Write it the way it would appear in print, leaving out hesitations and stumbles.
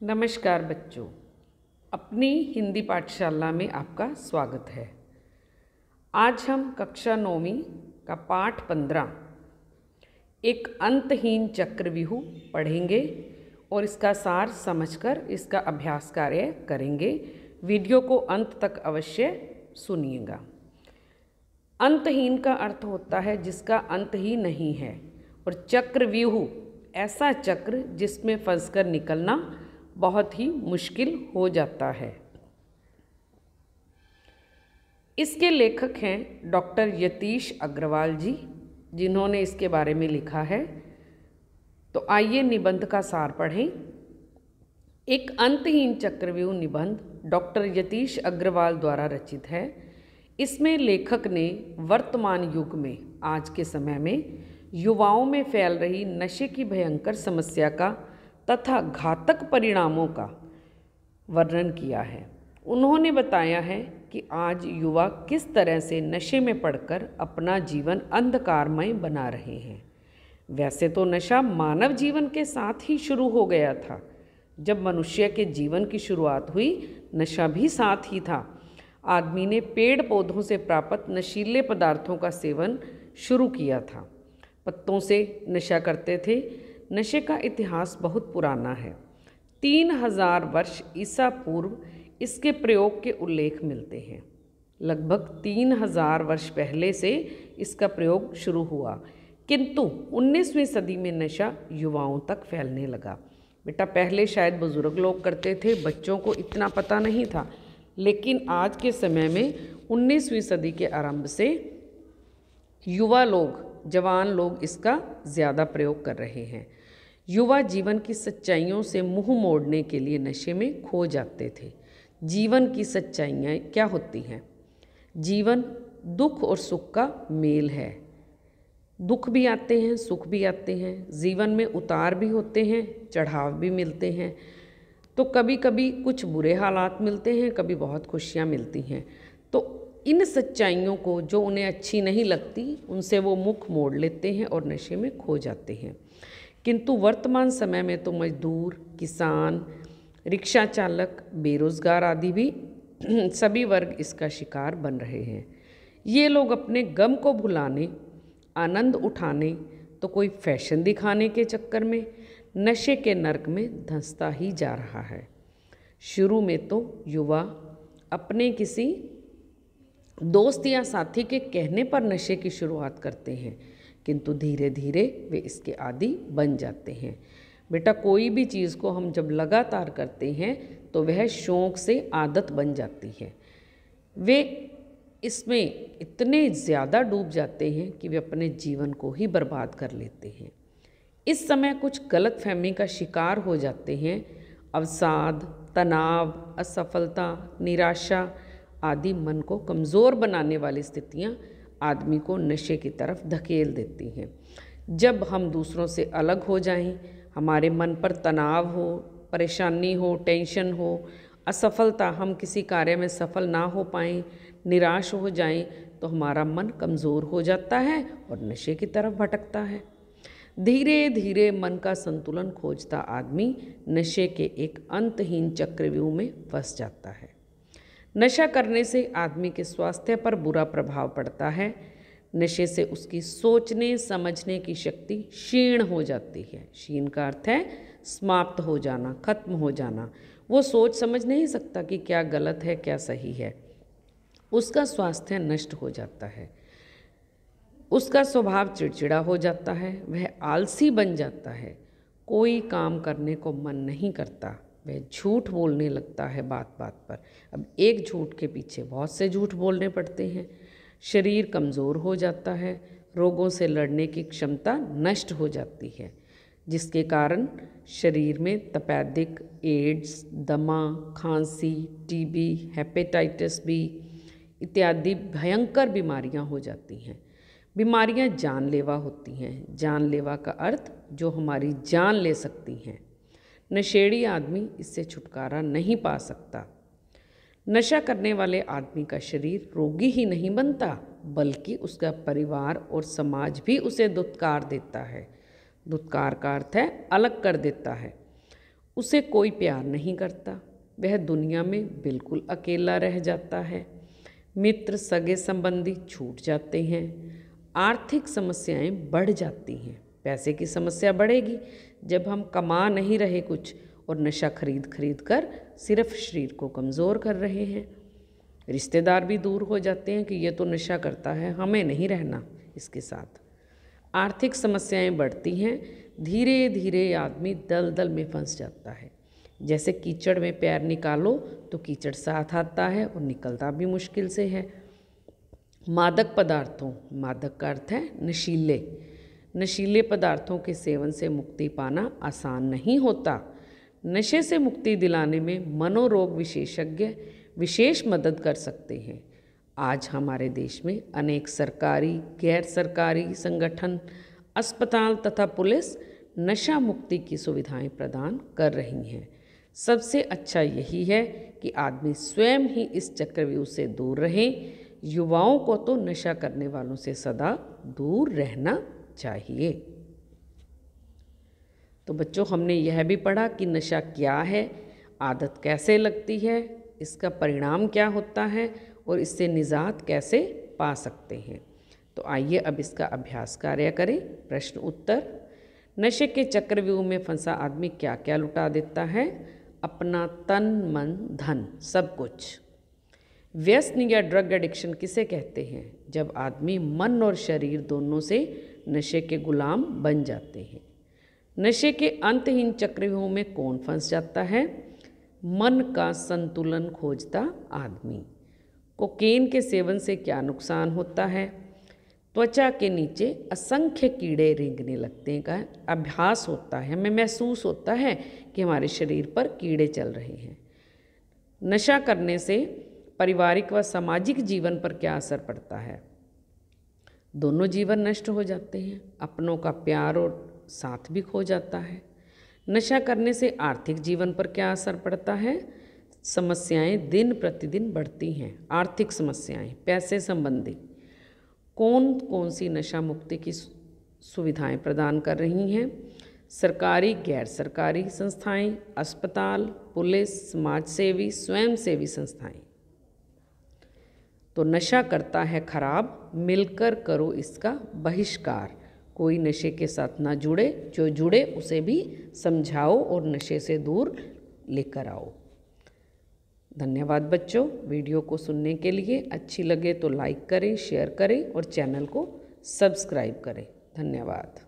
नमस्कार बच्चों, अपनी हिंदी पाठशाला में आपका स्वागत है। आज हम कक्षा 9वीं का पाठ 15 एक अंतहीन चक्रव्यूह पढ़ेंगे और इसका सार समझकर इसका अभ्यास कार्य करेंगे। वीडियो को अंत तक अवश्य सुनिएगा। अंतहीन का अर्थ होता है जिसका अंत ही नहीं है, और चक्रव्यूह ऐसा चक्र जिसमें फंसकर निकलना बहुत ही मुश्किल हो जाता है। इसके लेखक हैं डॉक्टर यतीश अग्रवाल जी, जिन्होंने इसके बारे में लिखा है। तो आइए निबंध का सार पढ़ें। एक अंतहीन चक्रव्यूह निबंध डॉक्टर यतीश अग्रवाल द्वारा रचित है। इसमें लेखक ने वर्तमान युग में, आज के समय में युवाओं में फैल रही नशे की भयंकर समस्या का तथा घातक परिणामों का वर्णन किया है। उन्होंने बताया है कि आज युवा किस तरह से नशे में पड़कर अपना जीवन अंधकारमय बना रहे हैं। वैसे तो नशा मानव जीवन के साथ ही शुरू हो गया था। जब मनुष्य के जीवन की शुरुआत हुई, नशा भी साथ ही था। आदमी ने पेड़ पौधों से प्राप्त नशीले पदार्थों का सेवन शुरू किया था। पत्तों से नशा करते थे। नशे का इतिहास बहुत पुराना है। 3000 वर्ष ईसा पूर्व इसके प्रयोग के उल्लेख मिलते हैं। लगभग 3000 वर्ष पहले से इसका प्रयोग शुरू हुआ, किंतु 19वीं सदी में नशा युवाओं तक फैलने लगा। बेटा, पहले शायद बुजुर्ग लोग करते थे, बच्चों को इतना पता नहीं था, लेकिन आज के समय में 19वीं सदी के आरंभ से युवा लोग, जवान लोग इसका ज़्यादा प्रयोग कर रहे हैं। युवा जीवन की सच्चाइयों से मुंह मोड़ने के लिए नशे में खो जाते थे। जीवन की सच्चाइयाँ क्या होती हैं? जीवन दुख और सुख का मेल है। दुख भी आते हैं, सुख भी आते हैं। जीवन में उतार भी होते हैं, चढ़ाव भी मिलते हैं। तो कभी कभी कुछ बुरे हालात मिलते हैं, कभी बहुत खुशियाँ मिलती हैं। तो इन सच्चाइयों को, जो उन्हें अच्छी नहीं लगती, उनसे वो मुख मोड़ लेते हैं और नशे में खो जाते हैं। किंतु वर्तमान समय में तो मजदूर, किसान, रिक्शा चालक, बेरोजगार आदि भी सभी वर्ग इसका शिकार बन रहे हैं। ये लोग अपने गम को भुलाने, आनंद उठाने, तो कोई फैशन दिखाने के चक्कर में नशे के नर्क में धंसता ही जा रहा है। शुरू में तो युवा अपने किसी दोस्त या साथी के कहने पर नशे की शुरुआत करते हैं, किंतु धीरे धीरे वे इसके आदी बन जाते हैं। बेटा, कोई भी चीज़ को हम जब लगातार करते हैं तो वह शौक़ से आदत बन जाती है। वे इसमें इतने ज़्यादा डूब जाते हैं कि वे अपने जीवन को ही बर्बाद कर लेते हैं। इस समय कुछ गलतफहमी का शिकार हो जाते हैं। अवसाद, तनाव, असफलता, निराशा आदि मन को कमज़ोर बनाने वाली स्थितियाँ आदमी को नशे की तरफ धकेल देती हैं। जब हम दूसरों से अलग हो जाएं, हमारे मन पर तनाव हो, परेशानी हो, टेंशन हो, असफलता, हम किसी कार्य में सफल ना हो पाएं, निराश हो जाएं, तो हमारा मन कमज़ोर हो जाता है और नशे की तरफ भटकता है। धीरे धीरे मन का संतुलन खोजता आदमी नशे के एक अंतहीन चक्रव्यूह में फंस जाता है। नशा करने से आदमी के स्वास्थ्य पर बुरा प्रभाव पड़ता है। नशे से उसकी सोचने समझने की शक्ति क्षीण हो जाती है। क्षीण का अर्थ है समाप्त हो जाना, खत्म हो जाना। वो सोच समझ नहीं सकता कि क्या गलत है, क्या सही है। उसका स्वास्थ्य नष्ट हो जाता है। उसका स्वभाव चिड़चिड़ा हो जाता है। वह आलसी बन जाता है। कोई काम करने को मन नहीं करता। वह झूठ बोलने लगता है बात बात पर। अब एक झूठ के पीछे बहुत से झूठ बोलने पड़ते हैं। शरीर कमज़ोर हो जाता है। रोगों से लड़ने की क्षमता नष्ट हो जाती है, जिसके कारण शरीर में तपेदिक, एड्स, दमा, खांसी, टीबी, हेपेटाइटिस बी इत्यादि भयंकर बीमारियां हो जाती हैं। बीमारियां जानलेवा होती हैं। जानलेवा का अर्थ जो हमारी जान ले सकती हैं। नशेड़ी आदमी इससे छुटकारा नहीं पा सकता। नशा करने वाले आदमी का शरीर रोगी ही नहीं बनता, बल्कि उसका परिवार और समाज भी उसे दुत्कार देता है। दुत्कार का अर्थ है अलग कर देता है। उसे कोई प्यार नहीं करता, वह दुनिया में बिल्कुल अकेला रह जाता है। मित्र सगे संबंधी छूट जाते हैं। आर्थिक समस्याएं बढ़ जाती हैं। पैसे की समस्या बढ़ेगी जब हम कमा नहीं रहे कुछ और नशा खरीद खरीद कर सिर्फ शरीर को कमज़ोर कर रहे हैं। रिश्तेदार भी दूर हो जाते हैं कि ये तो नशा करता है, हमें नहीं रहना इसके साथ। आर्थिक समस्याएं बढ़ती हैं। धीरे धीरे आदमी दलदल में फंस जाता है। जैसे कीचड़ में पैर निकालो तो कीचड़ साथ आता है और निकलता भी मुश्किल से है। मादक पदार्थों, मादक का अर्थ है नशीले, नशीले पदार्थों के सेवन से मुक्ति पाना आसान नहीं होता। नशे से मुक्ति दिलाने में मनोरोग विशेषज्ञ विशेष मदद कर सकते हैं। आज हमारे देश में अनेक सरकारी, गैर सरकारी संगठन, अस्पताल तथा पुलिस नशा मुक्ति की सुविधाएं प्रदान कर रही हैं। सबसे अच्छा यही है कि आदमी स्वयं ही इस चक्रव्यूह से दूर रहे। युवाओं को तो नशा करने वालों से सदा दूर रहना चाहिए। तो बच्चों, हमने यह भी पढ़ा कि नशा क्या है, आदत कैसे लगती है, इसका परिणाम क्या होता है और इससे निजात कैसे पा सकते हैं। तो आइए अब इसका अभ्यास कार्य करें। प्रश्न उत्तर। नशे के चक्रव्यूह में फंसा आदमी क्या क्या लुटा देता है? अपना तन, मन, धन, सब कुछ। व्यसन या ड्रग एडिक्शन किसे कहते हैं? जब आदमी मन और शरीर दोनों से नशे के गुलाम बन जाते हैं। नशे के अंतहीन चक्रव्यूह में कौन फंस जाता है? मन का संतुलन खोजता आदमी। कोकेन के सेवन से क्या नुकसान होता है? त्वचा के नीचे असंख्य कीड़े रेंगने लगते हैं का अभ्यास होता है, हमें महसूस होता है कि हमारे शरीर पर कीड़े चल रहे हैं। नशा करने से पारिवारिक व सामाजिक जीवन पर क्या असर पड़ता है? दोनों जीवन नष्ट हो जाते हैं। अपनों का प्यार और साथ भी खो जाता है। नशा करने से आर्थिक जीवन पर क्या असर पड़ता है? समस्याएं दिन प्रतिदिन बढ़ती हैं। आर्थिक समस्याएं, पैसे संबंधी। कौन कौन सी नशा मुक्ति की सुविधाएं प्रदान कर रही हैं? सरकारी, गैर सरकारी संस्थाएं, अस्पताल, पुलिस, समाजसेवी, स्वयंसेवी संस्थाएं। तो नशा करता है खराब, मिलकर करो इसका बहिष्कार। कोई नशे के साथ ना जुड़े, जो जुड़े उसे भी समझाओ और नशे से दूर लेकर आओ। धन्यवाद बच्चों, वीडियो को सुनने के लिए। अच्छी लगे तो लाइक करें, शेयर करें और चैनल को सब्सक्राइब करें। धन्यवाद।